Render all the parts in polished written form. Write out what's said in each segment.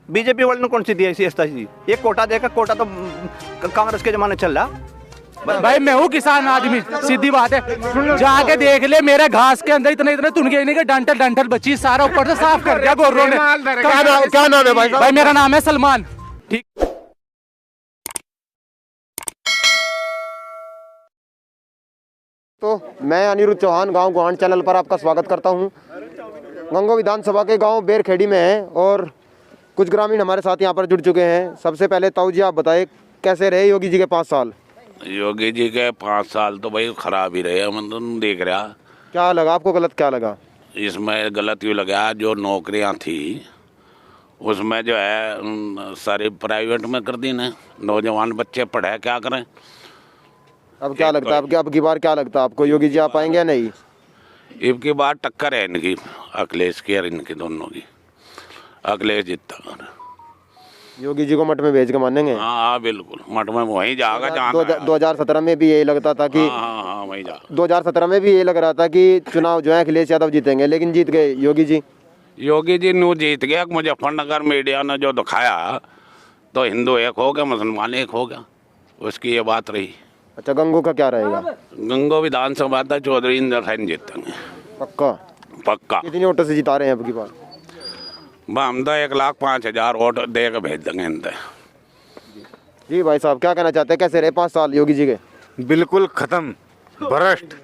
BJP वाले ने कौन सी दी ऐसी सी? एक कोटा देकर, कोटा तो कांग्रेस के जमाने चल रहा। भाई मैं हूँ किसान आदमी, सीधी बात है। जाके देख ले मेरे घास के अंदर इतने इतने तुनके नहीं के डंठल डंठल बची, सारा ऊपर से साफ कर दिया गोरों ने। क्या नाम है भाई? भाई मेरा नाम है सलमान। ठीक। तो मैं अनिरुद्ध चौहान गांव गोहान चैनल पर आपका स्वागत करता हूं। गंगो विधानसभा के गांव बेरखेड़ी में है और कुछ ग्रामीण हमारे साथ यहां पर जुड़ चुके हैं। सबसे पहले ताऊ जी आप बताएं कैसे रहे योगी जी के 5 साल? योगी जी के 5 साल तो भाई खराब ही रहे, हम तो देख रहा। क्या लगा आपको, गलत क्या लगा? इसमें गलत यूँ लगा, जो नौकरियां थी उसमें जो है सारी प्राइवेट में कर दी ने। नौजवान बच्चे पढ़े क्या करें? अब क्या लगता है अब की बार क्या लगता है आपको, योगी जी आ पाएंगे या नहीं? अब की बार टक्कर है इनकी, अखिलेश की और इनकी दोनों की। अखिलेश जीतता, योगी जी को मठ में भेज के मानेंगे? हाँ बिल्कुल, मठ में वहीं जाएगा जहाँ 2017 में भी यही लगता था कि हाँ वहीं जा। 2017 में भी यही लग रहा था कि चुनाव जो है अखिलेश यादव जीतेंगे, लेकिन जीत गए योगी जी। योगी जी न्यू जीत गया। मुजफ्फरनगर मीडिया ने जो दिखाया तो हिंदू एक हो गया, मुसलमान एक हो गया, उसकी ये बात रही। अच्छा, गंगो का क्या रहेगा? गंगो विधानसभा था चौधरी इंदर सैन जीतेंगे पक्का? पक्का। कितनी वोटों से जिता रहे हैं अब की बार? हम तो 1,05,000 वोट दे के भेज देंगे इनसे। जी भाई साहब क्या कहना चाहते हैं, कैसे रहे 5 साल योगी जी के? बिल्कुल खत्म, भ्रष्ट।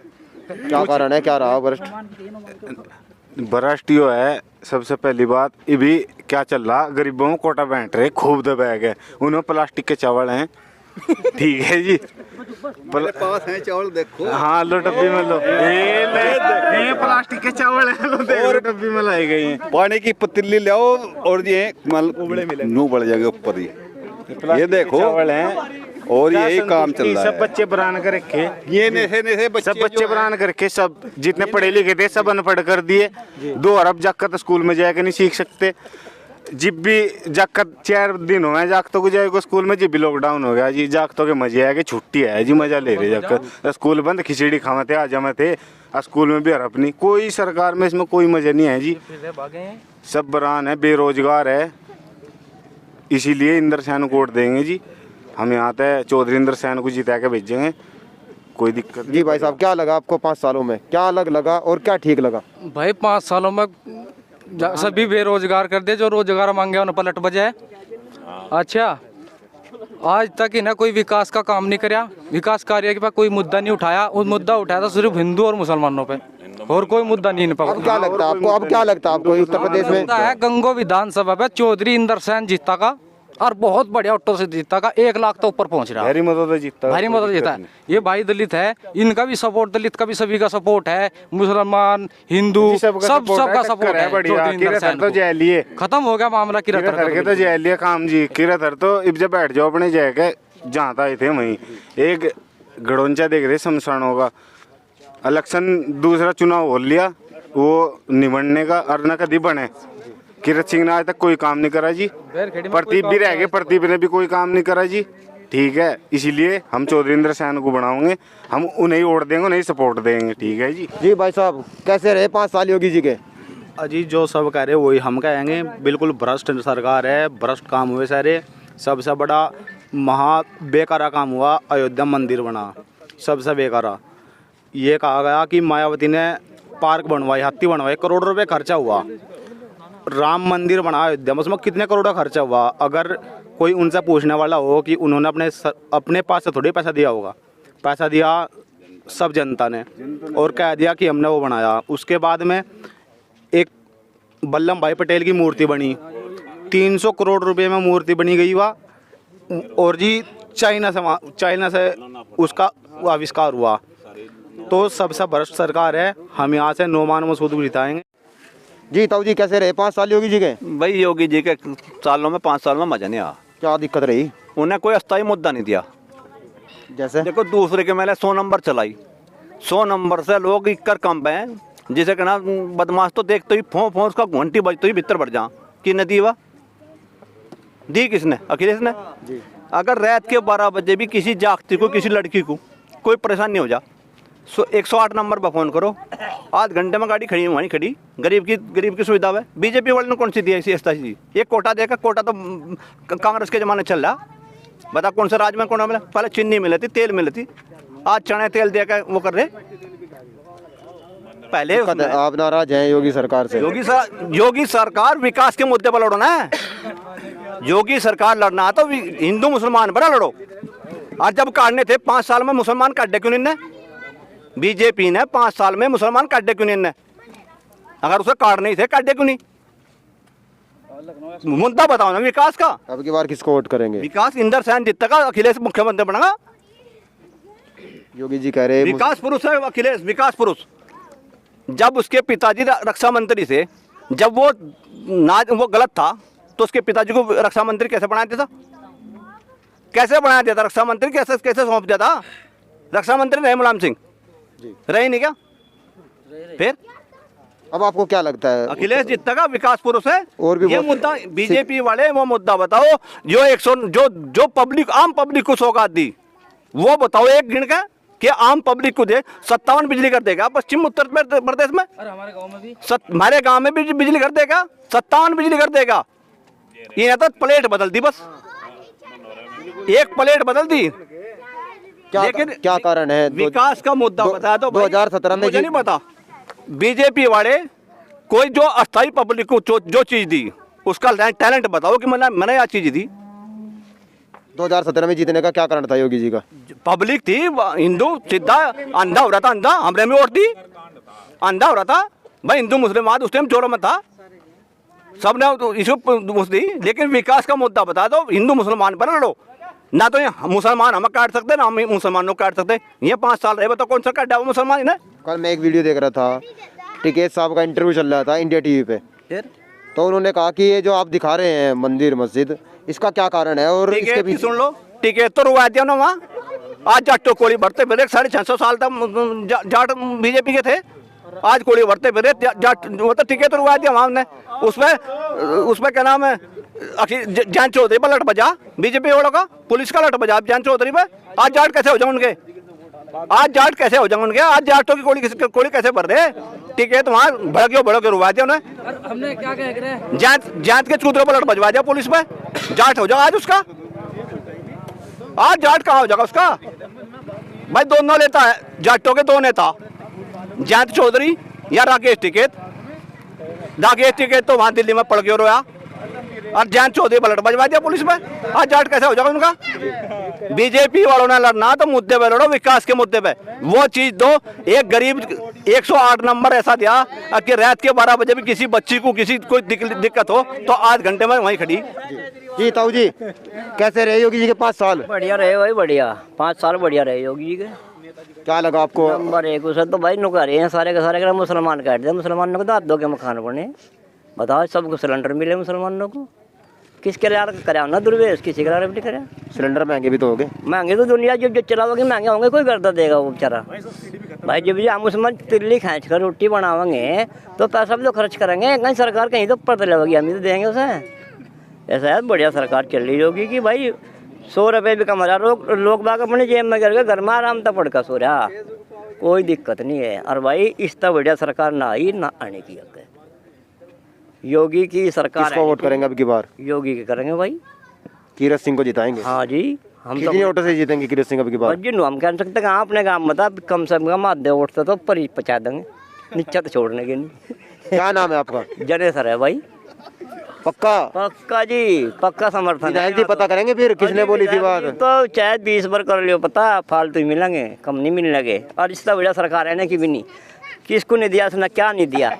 क्या कारण है, क्या रहा भ्रष्ट? भ्रष्ट यो है, सबसे पहली बात ये भी क्या चल रहा, गरीबों को कोटा बांट रहे, खूब दबाया गया। उन्होंने प्लास्टिक के चावल हैं, ठीक है जी, पास है चावल देखो। हाँ लो डब्बी में लो, ये प्लास्टिक के चावल है, लो देखो डब्बी में लाई गई है। पानी की पतीली ले आओ और ये नू बढ़ जाएगा ऊपर ही, ये देखो चावल हैं और यही काम चल रहा है। सब बच्चे बरान कर रखे, ये नशे सब बच्चे बरान करके, सब जितने पढ़े लिखे थे सब अनपढ़ कर दिए। 2 अरब जाकर तो स्कूल में जाकर नहीं सीख सकते। जिब भी जाकर 4 दिन हुए जागतों को जाएगा स्कूल में, जिब भी लॉकडाउन हो गया जी, जागतों के मजे आएगा, छुट्टी है जी, मजा ले रहे जाकर। स्कूल बंद, खिचड़ी खावा थे, आज जमा थे, स्कूल में भी हरप नहीं, कोई सरकार में इसमें कोई मजा नहीं है जी। सब बरान है, बेरोजगार है, इसीलिए इंदर सैन को वोट देंगे जी। हम यहाँ पे चौधरी इंदर सैन को जिता के भेजेंगे, कोई दिक्कत। जी भाई साहब क्या लगा आपको 5 सालों में, क्या अलग लगा और क्या ठीक लगा? भाई 5 सालों में सभी बेरोजगार कर दिए, जो रोजगार मांगे उन्हें पलट बजाए। अच्छा, आज तक इन्हें कोई विकास का काम नहीं कराया, विकास कार्य के पास कोई मुद्दा नहीं उठाया। उस मुद्दा उठाया था सिर्फ हिंदू और मुसलमानों पे, और कोई मुद्दा नहीं पकड़ा। अब क्या लगता है आपको, अब क्या लगता है आपको उत्तर प्रदेश में? है गंगो विधानसभा पे चौधरी इंदर सैन जीता का, और बहुत बढ़िया ऑटो से जीता का, 1 लाख तो ऊपर पहुंच रहा है। भारी मदद जीता, भारी मदद जीता है। ये भाई दलित है, इनका भी सपोर्ट, दलित का भी सभी का सपोर्ट है, मुसलमान हिंदू सबका सपोर्ट है। तो जैलिए खत्म हो गया मामला किरथर के, तो जैलिए काम जी। किरथर तो इब जब बैठ जाओ अपने जगह, जहाँ आए थे वहीं एक गड़ोंचा देख रहे शमशानों का। इलेक्शन दूसरा चुनाव हो लिया, वो निबड़ने का और न कभी बने। किरत सिंह ने आज तक कोई काम नहीं करा जी, प्रदीप भी रह गए, प्रदीप ने भी कोई काम नहीं करा जी, ठीक है। इसीलिए हम चौधरी इंदर सैन को बनाओगे, हम उन्हें वोट देंगे, उन्हें सपोर्ट देंगे, ठीक है जी। जी भाई साहब कैसे रहे 5 साल योगी जी के? अजी जो सब कह रहे वही हम कहेंगे, बिल्कुल भ्रष्ट सरकार है, भ्रष्ट काम हुए सारे। सबसे बड़ा महा बेकारा काम हुआ, अयोध्या मंदिर बना, सबसे बेकारा। ये कहा गया कि मायावती ने पार्क बनवाई, हाथी बनवाई, करोड़ों रुपये खर्चा हुआ। राम मंदिर बना अयोध्या में, उसमें कितने करोड़ का खर्चा हुआ? अगर कोई उनसे पूछने वाला हो कि उन्होंने अपने पास से थोड़ी पैसा दिया होगा, पैसा दिया सब जनता ने, और कह दिया कि हमने वो बनाया। उसके बाद में एक वल्लभ भाई पटेल की मूर्ति बनी, 300 करोड़ रुपए में मूर्ति बनी गई हुआ, और जी चाइना से उसका आविष्कार हुआ। तो सबसे भ्रष्ट सरकार है, हम यहाँ से नौमान मसूद को जिताएंगे। जी ताऊ जी कैसे रहे 5 साल योगी जी के? भाई योगी जी के सालों में 5 साल में मजा नहीं आया। क्या दिक्कत रही? उन्हें कोई अस्थायी मुद्दा नहीं दिया। जैसे देखो दूसरे के मेले 100 नंबर चलाई, 100 नंबर से लोग इक्कर कम पे हैं, जिसे कहना बदमाश तो देखते ही फों फों उसका घंटी बजते ही भीतर बढ़ जा कि न दी वा दी किसने? अखिलेश ने जी। अगर रात के 12 बजे भी किसी जागती को, किसी लड़की को कोई परेशान नहीं हो जा, 108 नंबर पर फ़ोन करो, आध घंटे में गाड़ी खड़ी वहीं खड़ी। गरीब की सुविधा है। बीजेपी वाले ने कौन सी दी ऐसी चीज़? एक कोटा देगा, कोटा तो कांग्रेस के ज़माने चल रहा। बता कौन सा राज्य में कोटा मिला? पहले चीनी मिली थी, तेल मिली थी, आज चने तेल देकर वो कर रहे। पहले आप नाराज हैं योगी सरकार से? योगी सरकार विकास के मुद्दे पर लड़ो ना। योगी सरकार लड़ना तो हिंदू मुसलमान पर लड़ो। आज जब काटने थे 5 साल में मुसलमान काटे क्यों नहीं? बीजेपी ने 5 साल में मुसलमान काटे क्यों नहीं? अगर उसे काटने ही थे काटे क्यों नहीं? मुद्दा बताओ ना विकास का। अब की बार किसको वोट करेंगे? विकास इंदर सेन जितने का अखिलेश मुख्यमंत्री बनेगा। योगी जी कह रहे विकास पुरुष है अखिलेश, विकास पुरुष। जब उसके पिताजी रक्षा मंत्री से, जब वो गलत था तो उसके पिताजी को रक्षा मंत्री कैसे बना दिया था? कैसे बना दिया था रक्षा मंत्री? कैसे सौंप दिया था? रक्षा मंत्री रहे मुलायम सिंह, रहे नहीं क्या? फिर अब आपको क्या लगता है? अखिलेश जितना का विकास पुरुष है। और भी ये मुद्दा बीजेपी वाले वो मुद्दा बताओ जो 100 जो पब्लिक आम पब्लिक को सौगात दी, वो बताओ एक गिन का कि आम पब्लिक को दे। 57 बिजली कर देगा पश्चिम उत्तर प्रदेश में। हमारे गाँव में भी, हमारे गांव में भी बिजली कर देगा, 57 बिजली कर देगा। ये तो प्लेट बदल दी, बस एक प्लेट बदल दी। लेकिन क्या कारण है? विकास का मुद्दा बताया तो 2017 में मुझे नहीं पता। बीजेपी वाले कोई जो अस्थायी पब्लिक को जो चीज दी उसका टैलेंट बताओ कि मैंने यह चीज दी। 2017 में जीतने का क्या कारण था योगी जी का? पब्लिक थी हिंदू, सीधा अंधा हो रहा था, अंधा हमरे में वोट दी, अंधा हो रहा था भाई। हिंदू मुस्लिम उस टाइम जोरों में था, सबने इसको दी। लेकिन विकास का मुद्दा बता दो, हिंदू मुसलमान पर लड़ो ना। तो ये मुसलमान हमें काट सकते ना हम मुसलमानों को काट सकते। ये 5 साल रहे बताओ कौन सा काटा वो मुसलमान है ना? कल मैं एक वीडियो देख रहा था, टिकैत साहब का इंटरव्यू चल रहा था इंडिया टीवी पे। तो उन्होंने कहा कि ये जो आप दिखा रहे हैं मंदिर मस्जिद, इसका क्या कारण है? और इसके भी सुन लो, टिकैत तो रुआ दिया ना वहाँ। आज जाटो कोड़ी भरते फिर 650 साल तक जाट बीजेपी के थे, आज कोड़ी भरते फिर जाट, वो तो टिकैत तो रुआ दिया वहाँ ने। उसमें क्या नाम है, जान चौधरी पर लट बजा बीजेपी वालों का, पुलिस का लट बजा जान चौधरी पे। आज जाट कैसे हो जाए उनके? आज जाट कैसे हो जाए उनके? आज जाटों की कोड़ी कैसे भर रहे? टिकैत वहाँ भड़के रुआ दिया उन्हें। हमने क्या कह रहे? जाट के चूतरों पर लट बजवा दिया पुलिस पे। जाट हो जाओ आज उसका। आज जाट कहाँ हो जाएगा उसका? भाई दोनों नेता है, जाटों के 2 नेता, जाट चौधरी या राकेश टिकैत। राकेश टिकैत तो वहाँ दिल्ली में पड़ गया रोया, और जान चौधरी पर लट बजवा दिया पुलिस में। आज जाट कैसे हो जाएगा उनका? बीजेपी वालों ने लड़ना तो मुद्दे पे लड़ो, विकास के मुद्दे पे। वो चीज दो। एक गरीब 108 नंबर ऐसा दिया कि रात के 12 बजे भी किसी बच्ची को कोई दिक्कत हो तो आध घंटे में वहीं खड़ी। जी ताऊ जी, कैसे रहे योगी जी के 5 साल? बढ़िया रहे भाई, बढ़िया 5 साल बढ़िया रहे योगी जी के। क्या लगा आपको? नंबर 1 उसे तो भाई नौकरी हैं सारे के सारे, मुसलमान काट दे, मुसलमानों को दाँत दो के मकान बने। बताओ सबको सिलेंडर मिले मुसलमानों को, किसके लिए करा ना दुर्वेश, किसी के लिए नहीं करा। सिलेंडर महंगे भी तो हो गए। महंगे तो दुनिया जब चलाओगे महंगे होंगे, कोई गर्दा देगा वो बेचारा। भाई जब हम उसमें तिल्ली खींच कर रोटी बनावेंगे तो पैसा भी तो खर्च करेंगे, कहीं सरकार कहीं तो पता लगेगी, हम ही तो देंगे उसे। ऐसा है बढ़िया सरकार चल रही होगी कि भाई 100 रुपये भी कमा रहा, लोग बाग अपने जेब में करके घर में आराम तक पड़का सो रहा, कोई दिक्कत नहीं है। और भाई इस तरह बढ़िया सरकार ना आई ना आने की हक है। योगी की सरकार। किसको वोट करेंगे अब की बार? योगी के करेंगे भाई, कीरत सिंह को जिताएंगे। हाँ जी, हम कितनी वोटों से जीतेंगे कीरत सिंह अब की बार? जिन्हों हम कह सकते हैं अपने गाँव में था कम से कम आधे वोट तो पर ही पहुँचा देंगे, नीचे तो छोड़ने के नहीं। क्या नाम है आपका? जनेसर है भाई। पक्का? पक्का जी, पक्का समर्थन। विधायक जी पता करेंगे फिर किसने बोली थी बात? तो चाहे 20 बार कर लियो पता, फालतू ही मिलेंगे, कम नहीं मिलने लगे। और इस तरह बढ़िया सरकार है ना कि भी नहीं, किसको नहीं दिया उसने, क्या नहीं दिया।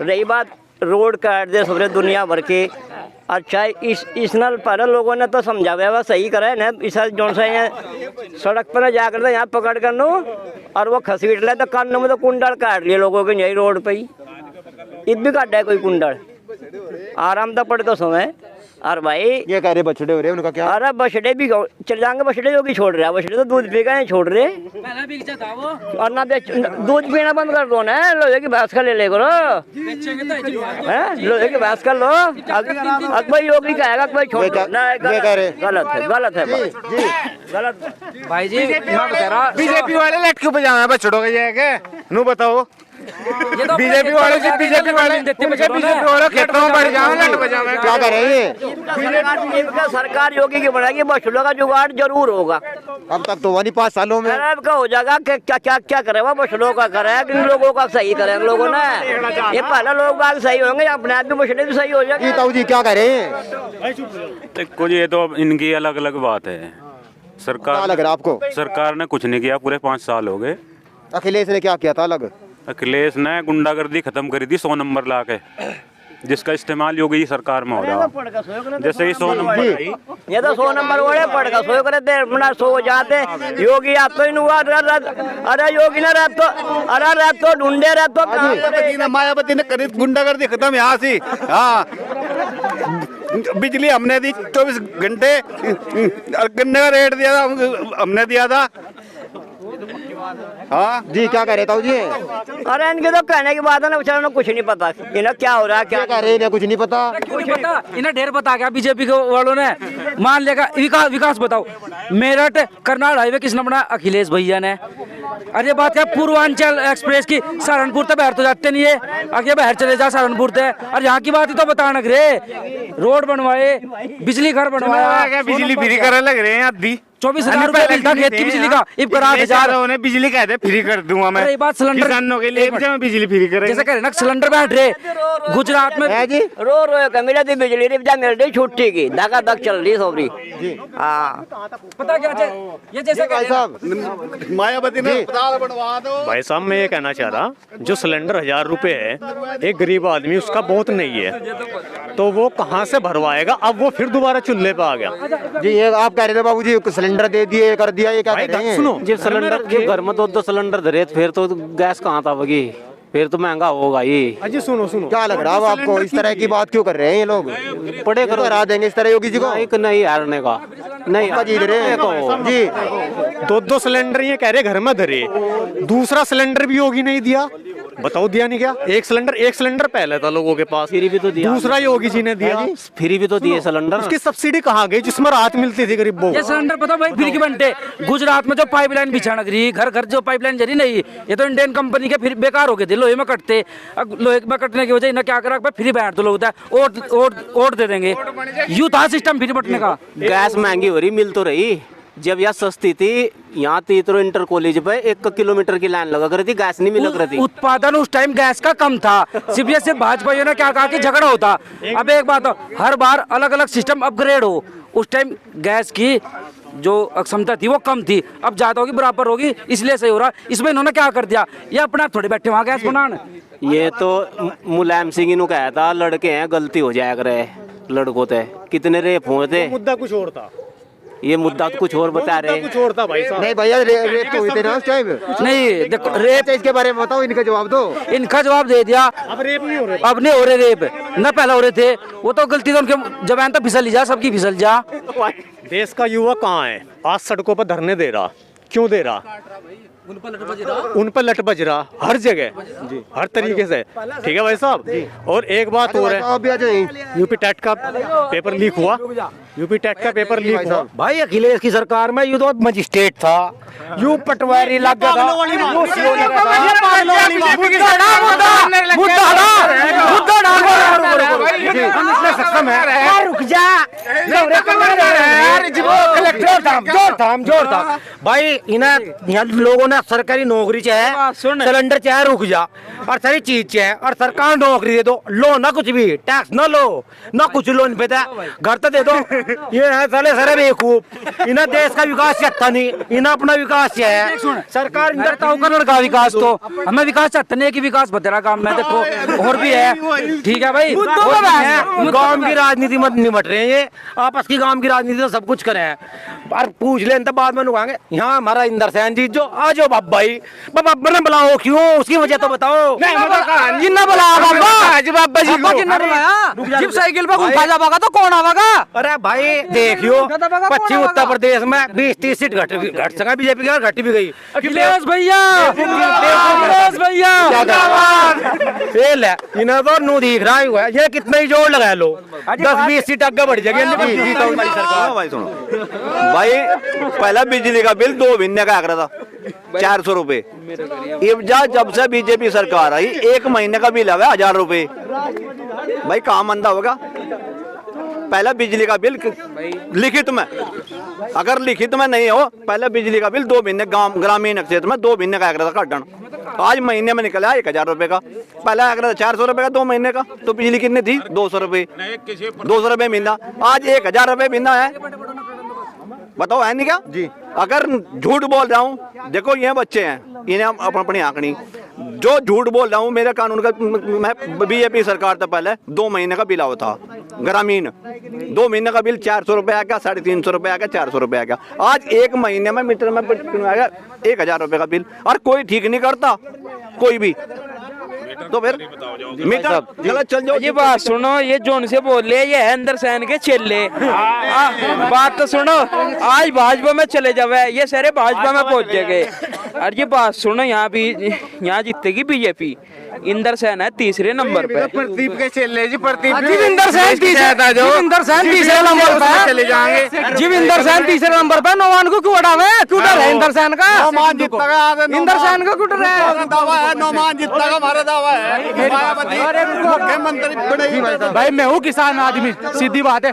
रही बात रोड काट दे सबरे दुनिया भर के, अच्छा इस नल पर लोगों ने तो समझावे हुआ सही करा है ना। इस जो से सड़क पर जाकर तो यहाँ पकड़ कर लो और वो खसीट ले तो कानों में तो कुंडल काट लिए लोगों के, यही रोड पे ही ईद भी काटा है कोई कुंडल, आराम तो पड़ तो समय और भाई ये कह रहे बछड़े हो रहे हैं, उनका क्या? अरे बछड़े भी चल जाएंगे, बछड़े योगी छोड़ रहे हैं, बछड़े तो दूध पी गए छोड़ रहे और ना दूध पीना बंद कर दो ना, लोहे की भैंस का ले ले करो, लोहे की भैंस का लो। अब भाई योगी कहेगा भाई छोड़ दो, ये कह रहे गलत है, गलत है जी गलत। भाई जी मैं बता रहा, बीजेपी वाले लट क्यों बजावे बछड़ों के जाके? नू बताओ, बीजेपी वाले से बीजेपी वाले खेतों में बढ़ जाओ लट बजावे। क्या कर रहे हैं? सरकार योगी की बनाएगी, बछड़ों का जुगाड़ जरूर होगा। अब तक तो 5 सालों में अब का हो जाएगा, क्या क्या क्या करेगा, बछड़ों का करे, किन लोगों का सही करें लोगों ने, ये पहले लोग बाग सही होंगे, अपने आप भी बछड़े भी सही हो जाएंगे। ताऊ जी क्या कह रहे हैं? देखो ये तो इनकी अलग अलग बात है। क्या सरकार लग रहा है आपको? सरकार ने कुछ नहीं किया, पूरे 5 साल हो गए। अखिलेश ने क्या किया था अलग? अखिलेश ने गुंडागर्दी खत्म करी थी 100 नंबर ला के, जिसका इस्तेमाल योगी सरकार में हो रहा। जैसे ही 100 नंबर आई, ये तो 100 नंबर वाले पढ़ का सो करे देर अपना सो जाते योगी आप तो इन हुआ अरे योगी ने रात तो ढूंढे रात तो मायावती ने करी गुंडागर्दी खत्म यहाँ से। हाँ, बिजली हमने दी 24 घंटे, गन्ने का रेट दिया था हमने दिया था। हाँ जी क्या कह रहे ताऊ जी? अरे इनके तो कहने की बात है ना, बेचारों को कुछ नहीं पता इन्हें क्या हो रहा है, क्या क्या कह रहे हैं? इन्हें कुछ नहीं पता। इन्हें ढेर बता गया बीजेपी के वालों ने। मान लेगा विकास बताओ, मेरठ करनाल हाईवे किसने बनाया? अखिलेश भैया ने। अरे बात क्या पूर्वांचल एक्सप्रेस की, सहारनपुर तक बाहर तो जाते नहीं है, आगे बाहर चले जा सहारनपुर तक। और यहाँ की बात ही तो बताना रे, रोड बनवाए, बिजली घर बनवाया, बिजली फ्री करने लग रहे हैं आधी। 24,000 रुपए बिल था खेत की बिजली का, इब करा 8,000 उन्हें बिजली कहते फ्री कर दूंगा मैं। अरे बात सिलेंडर किसानों के लिए मैं बिजली फ्री करेंगे। जैसे कह रहे ना सिलेंडर बैठ रहे गुजरात में है जी। रो मिला थी बिजली रिप्जा मिल रही छुट्टी की, धक्का धक चल रही सोबरी। हाँ पता क्या ये जैसे भाई साहब मायावती ने अस्पताल बनवा दो। भाई साहब मैं ये कहना चाह रहा, जो सिलेंडर 1000 रुपए है, एक गरीब आदमी उसका बहुत नहीं है, तो वो कहाँ से भरवाएगा? अब वो फिर दोबारा चूल्हे पे आ गया। जी ये आप कह रहे थे बाबूजी सिलेंडर दे दिए कर दिया, ये क्या कह रहे हैं? सुनो, जब सिलेंडर जब घर में 2 सिलेंडर धरे फिर तो गैस कहाँ था बगी, फिर तो महंगा होगा ये। अजी सुनो क्या लग रहा है आपको? इस तरह की बात क्यों कर रहे हैं ये लोग? पड़े करो हरा देंगे इस तरह योगी जी को? नहीं हारने का नहीं जीत रहे हैं जी। 2 सिलेंडर ये कह रहे घर में धरे, दूसरा सिलेंडर भी योगी नहीं दिया, बताओ दिया नहीं क्या? एक सिलेंडर पहले था लोगों के पास, फ्री भी तो दिया, दूसरा योगी जी ने दिया, फ्री भी तो दिए सिलेंडर। उसकी सब्सिडी कहाँ गई जिसमें राहत मिलती थी गरीबों ये को? सिलेंडर पता भाई फ्री के बनते गुजरात में जो पाइपलाइन बिछाना करी, घर घर जो पाइपलाइन जरी नहीं, ये तो इंडियन कंपनी के फिर बेकार हो गए थे, लोहे में कटते। अब लोहे में कटने की वजह इन्हें क्या करा, फ्री बैठ तो लोग ओट दे देंगे, यूं था सिस्टम फ्री बटने का। गैस महंगी हो रही, मिल तो रही, जब यह सस्ती थी यहाँ तीतरो इंटर कॉलेज पे 1 किलोमीटर की लाइन लगा कर थी, गैस नहीं मिल रही थी। उत्पादन उस टाइम गैस का कम था, सिर्फ भाजपाइयों ने क्या कहा कि झगड़ा होता। अब एक बात हो, हर बार अलग अलग सिस्टम अपग्रेड हो, उस टाइम गैस की जो क्षमता थी वो कम थी, अब ज्यादा होगी बराबर होगी, इसलिए सही हो रहा। इसमें इन्होंने क्या कर दिया, ये अपने आप थोड़े बैठे वहाँ गैस बनाने। ये तो मुलायम सिंह ने कहा था लड़के हैं गलती हो जाया करे, लड़कों थे कितने रेप हुए थे, मुद्दा कुछ और था, ये मुद्दा तो कुछ और बता रहे। कुछ और था भाई साहब। नहीं भैया रेप तो हुए थे ना उस टाइम? नहीं देखो रेप, इसके बारे में बताओ, इनका जवाब दो। इनका जवाब दे दिया, अब रेप नहीं हो रहे, अब नहीं हो रहे रेप, न पहले हो रहे थे, वो तो गलती तो उनके जबान तो फिसल जा, सबकी फिसल जा। देश का युवा कहाँ है? आज सड़कों पर धरने दे रहा, क्यों दे रहा? उन पर लट बज रहा हर जगह जी, हर तरीके से। ठीक है भाई साहब, और एक बात और है, यूपी टेट का पेपर लीक हुआ, यूपी टेट का पेपर लीक हुआ भाई अखिलेश की सरकार में यू तो मजिस्ट्रेट था, यू पटवारी लग गया था, रुक जा जोर था भाई, इन्हें लोगों ने सरकारी नौकरी चाहे, सिलेंडर चाहे रुक जा, और सारी चीज चाहे, और सरकार नौकरी दे दो, लो ना कुछ भी टैक्स ना लो ना कुछ लोन पे, घर तो दे दो, ये है साले सारे बेवकूफ। इन्हें देश का विकास चाहता नहीं, इन्हें अपना विकास है। सरकार कन्नड़ का विकास तो हमें विकास चाहते नहीं कि विकास बतेरा काम में देखो और भी है। ठीक है भाई, गांव की राजनीति मत निमट रहे हैं, ये आपस की गांव की राजनीति तो सब कुछ करे हैं। पर पूछ ले तो बाद में नुकाएंगे। यहाँ हमारा इंदर सैन जी जो आज हो बाबा ही बाबा ने बुलाओ, क्यों उसकी वजह तो बताओ। जिन्ना बुलाया बाबा जी को जिप साइकिल पे उठा जाएगा तो कौन आवेगा? अरे भाई देखियो, पश्चिम उत्तर प्रदेश में 20-30 सीट घट सका बीजेपी की, घट भी गई। अखिलेश भैया, अखिलेश भैया ये ले, इन्हें तो नू दिख रहा है, ये कितना ही जोर लगाया लो, 10-20 सीट आगे बढ़ जाएगी हमारी सरकार। भाई सुनो भाई, पहला बिजली का बिल 2 महीने का आ रहा था 400 रुपए। जब से बीजेपी सरकार आई 1 महीने का बिल आ गया 1000 रुपए। भाई काम मंदा होगा। पहला बिजली का बिल लिखित में, अगर लिखित में नहीं हो, पहले बिजली का बिल 2 महीने ग्रामीण क्षेत्र में 2 महीने का आ रहा था काटन। आज महीने में निकला 1000 रुपए का। पहले आ रहा था 400 रुपए का 2 महीने का। तो बिजली कितनी थी? 200 रुपए, 200 रुपए महीना। आज 1000 रुपए महीना है। बताओ है नहीं क्या जी? अगर झूठ बोल रहा हूँ, देखो ये बच्चे हैं, इन्हें अपनी आंकड़ी, जो झूठ बोल रहा हूँ मेरे कानून का, मैं बीजेपी सरकार तो पहले 2 महीने का बिल आओ था ग्रामीण, 2 महीने का बिल 400 रुपए आ गया, 350 रुपए आ गया, 400 रुपए आ गया। आज 1 महीने में मीटर में आ गया 1000 रुपए का बिल, और कोई ठीक नहीं करता कोई भी। तो फिर मीटर गलत चल जाओ। ये बात सुनो, ये जोन से बोल रहे, ये है इंदर सैन के चेले। बात तो सुनो, आज भाजपा में चले जावे, ये सारे भाजपा में पहुंच जाएंगे। और ये बात सुनो, यहाँ भी यहाँ जीतेगी बीजेपी। इंदर सैन है 3रे नंबर पे। प्रदीप के चेले जी, प्रदीप इंदर सैन 3रे नंबर पे चले जाएंगे। जीविंदर सैन 3रे नंबर पे। नौमान को क्यों हटावे? क्यों डर है इंदर सैन का? नौमान जीतता, इंदर सैन का क्यों डर है? दावा है नौमान जीतता का, हमारा दावा है। मुख्यमंत्री भाई मैं हूँ किसान आदमी, सीधी बात है।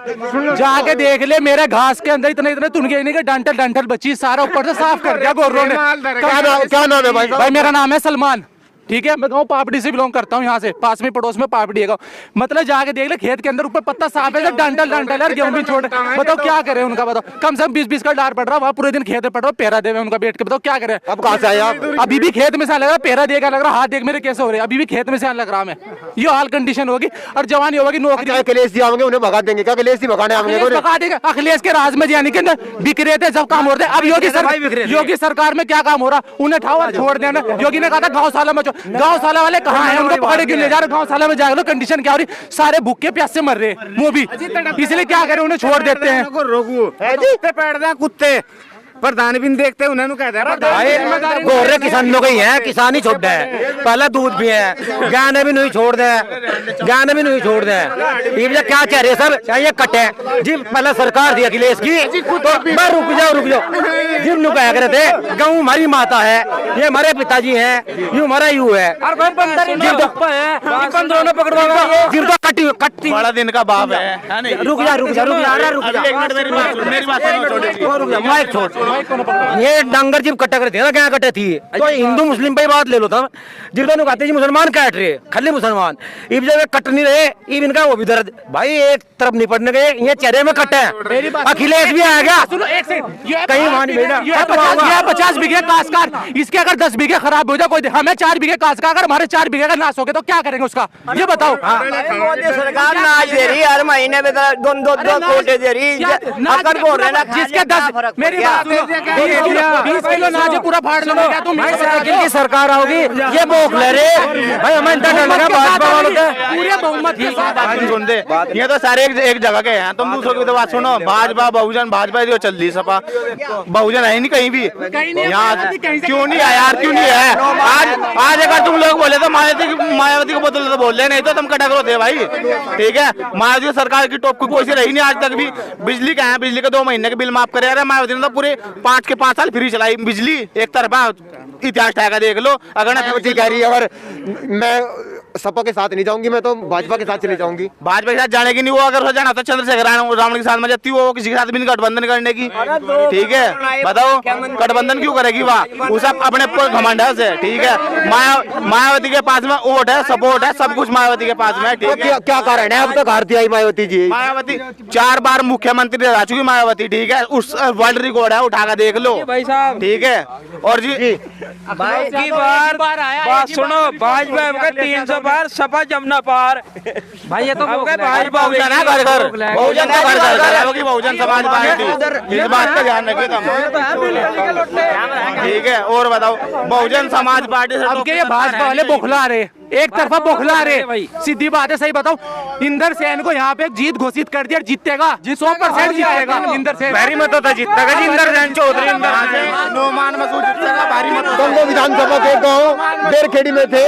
जाके देख ले, मेरे घास के अंदर इतने तुनके नहीं के डंठल बची, सारा ऊपर से साफ कर दिया गोरों ने। क्या नाम है भाई? भाई मेरा नाम है सलमान। ठीक है, मैं गाँव पापड़ी से बिलोंग करता हूँ, यहाँ से पास में पड़ोस में पापड़ी है गाँव। मतलब जाके देख ले, खेत के अंदर ऊपर पत्ता साफ है, डंठल यार गेहूं भी छोड़। बताओ क्या करे उनका? बताओ कम से कम 20-20 का डार पड़ रहा, वहाँ पूरे दिन खेत में पड़ रहा, पेरा देवे उनका बैठ के। बताओ क्या करे? अब कहाँ से आए आप? अभी भी खेत में से लग रहा, पेरा देगा लग रहा, हाथ देख मेरे कैसे हो रहे, अभी भी खेत में से लग रहा मैं। ये हाल कंडीशन होगी, और जवानी होगी नौकरी। अखिलेश जी आएंगे, उन्हें भगा देंगे क्या? अखिलेश जी भगाने आएंगे? अखिलेश के राज में यानी कि बिक रहे थे, जब काम हो रहे थे। अब योगी सरकार में क्या काम हो रहा? उन्हें उठाओ और छोड़ देना। योगी ने कहा था गौशाला में, गौशाला वाले कहाँ है? उनको पकड़े क्यों ले जा रहे? गौशाला में जाकर कंडीशन क्या हो रही? सारे भूखे प्यासे मर रहे, वो भी इसलिए क्या करें, उन्हें छोड़ देते हैं। कुत्ते प्रधान भी देखते उन्होंने कहते हैं गोरे किसानों के ही है, किसान ही छोड़ दे। पहले दूध भी है, गाने भी नहीं छोड़ दे, गाने भी नहीं छोड़ दे। ये क्या कह रहे सर? ये कटे जी, पहले सरकार थी अखिलेश की, तो रुक जाओ जिन लोग कह रहे थे गाँव हमारी माता है, ये हमारे पिताजी हैं, ये हमारा यू है। कट्टी बड़ा दिन का बाप है। रुक जा माइक छोड़। ये डंगर जिब कट्टा करते हैं ना, क्या कटे थी तो हिंदू मुस्लिम पे बात ले लो था। जिब तो कहते जी मुसलमान काट रहे, खाली मुसलमान, इब जब कट नहीं रहे, इब इनका वो भी दर्द। भाई एक तरफ निपटने गए, ये चेहरे में कटे हैं। अखिलेश भी आ गया कहीं मान 50 बीघे काशकार, इसके अगर 10 बीघे खराब हो जाए, कोई हमें 4 बीघे काशकार, अगर हमारे 4 बीघे का नाश हो गया तो क्या करेंगे उसका? ये बताओ। सरकार नाच दे रही, हर महीने में 2 कोटे दे रही। अगर बोल रहे ना जिसके 10 मेरी बात 20 किलो नाज पूरा फाड़ लो क्या तुम? साइकिल की सरकार आओगी, ये बोक ले रहे भाई, हमें डर लगा भाजपा वालों का पूरे बहुमत के साथ। सुन दे, ये तो सारे एक जगह के हैं, तुम दूसरों की तो बात सुनो। भाजपा बहुजन, भाजपा जो चल रही सपा, बहुजन है नहीं कहीं भी यहाँ। क्यों नहीं है यार, क्यों नहीं है? आज अगर तुम लोग बोले तो मायावती को बदल तो बोल रहे, नहीं तो तुम कटा करो थे भाई। ठीक है, मायावती सरकार की टॉप कोई सी रही नहीं आज तक भी। बिजली का है, बिजली के 2 महीने के बिल माफ करे। अरे मायावती ने तो पूरे 5 के 5 साल फ्री चलाई बिजली, एक तरफा इतिहास टाइगर देख लो। अगर कह रही है, और मैं सपा के साथ नहीं जाऊंगी, मैं तो भाजपा के साथ चले जाऊंगी। भाजपा के साथ जाने की नहीं, वो अगर हो जाना तो चंद्रशेखर रावण के साथ में जाती, वो किसी के साथ भी नहीं गठबंधन करने की। ठीक है, बताओ गठबंधन क्यों करेगी वहाँ, वो सब अपने घमंड है से। ठीक है, मायावती के पास में वोट है, सपोर्ट है, सब कुछ मायावती के पास में है। ठीक है, क्या कारण है अब तक हारती आई मायावती जी? मायावती 4 बार मुख्यमंत्री रह चुकी मायावती। ठीक है, उस वर्ल्ड रिकॉर्ड है, उठा कर देख लो भाई साहब। ठीक है, और जी भाई की बार बात सुनो, भाजपा का 300 बार, सपा जमुना पार। भाई ये तो भाजपा बहुजन है घर घर, बहुजन का घर घर है, होगी बहुजन समाज पार्टी। इस बात का ध्यान रखिए तुम। ठीक है, और बताओ बहुजन समाज पार्टी से अब के ये भाजपा वाले बौखला रहे, एक तरफा बौखला रहे। सीधी बात है, सही बताओ, इंदर सेन को यहाँ पे जीत घोषित कर दिया, जीतेगा 100% जीतेगा इंदर सेन। भारी मतों से जीतेगा जी इंदर सेन चौधरी। नो मान मसूद जीतेगा भारी मतों से। गंगो विधानसभा के गांव बेरखेड़ी में थे।